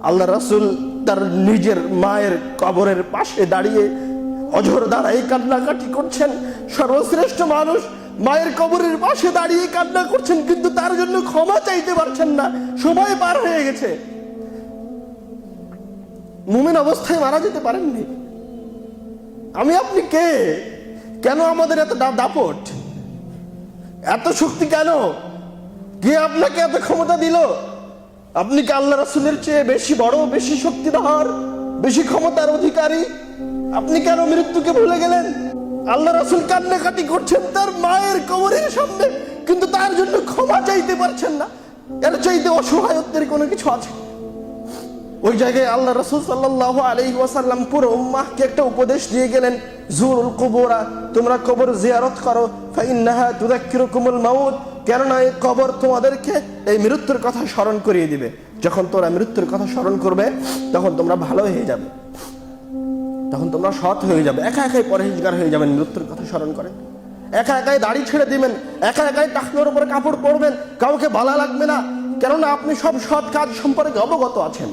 আল্লাহ রাসূল তার নিজের মায়ের কবরের পাশে দাঁড়িয়ে অঝোর দাঁড়াই কান্নাকাটি করছেন। সর্বশ্রেষ্ঠ মানুষ মায়ের কবরের পাশে দাঁড়িয়ে কান্না করছেন, কিন্তু তার জন্য ক্ষমা চাইতে পারছেন না। সময় পার হয়ে গেছে, মুমিন অবস্থায় মারা যেতে পারেননি। আমি আপনি কে? কেন আমাদের এত দাপট, এত শক্তি? কেন? কে আপনাকে এত ক্ষমতা দিল? আপনি কি আল্লাহ রাসূলের চেয়ে বেশি বড়, বেশি শক্তিধর, বেশি ক্ষমতার অধিকারী? আপনি কেন মৃত্যুকে ভুলে গেলেন? আল্লাহ রাসূল কান্নাকাটি করছেন তার মায়ের কবরের সামনে, কিন্তু তার জন্য ক্ষমা চাইতে পারছেন না। এর চাইতে অসহায়ত্বের কোনো কিছু আছে? ওই জায়গায় আল্লাহ রাসূল সাল্লাল্লাহু আলাইহি ওয়াসাল্লাম পুরো উম্মাহকে একটা উপদেশ দিয়ে গেলেন, জুরুল কুবুরা, তোমরা কবর জিয়ারত করো, ফাইন্নাহা তুযাক্কিরুকুমুল মাউত, কেননা এই কবর তোমাদেরকে এই মৃত্যুর কথা স্মরণ করিয়ে দিবে। যখন তোমরা মৃত্যুর কথা স্মরণ করবে তখন তোমরা ভালো হয়ে যাবে, তখন তোমরা সৎ হয়ে যাবে। একা একাই পরহেজগার হয়ে যাবেন মৃত্যুর কথা স্মরণ করেন, একা একাই দাড়ি ছেড়ে দিবেন, একা একাই টাকনোর উপরে কাপড় পরবেন, কাউকে ভালো লাগবে না, কেননা আপনি সব সৎ কাজ সম্পর্কে অবগত আছেন।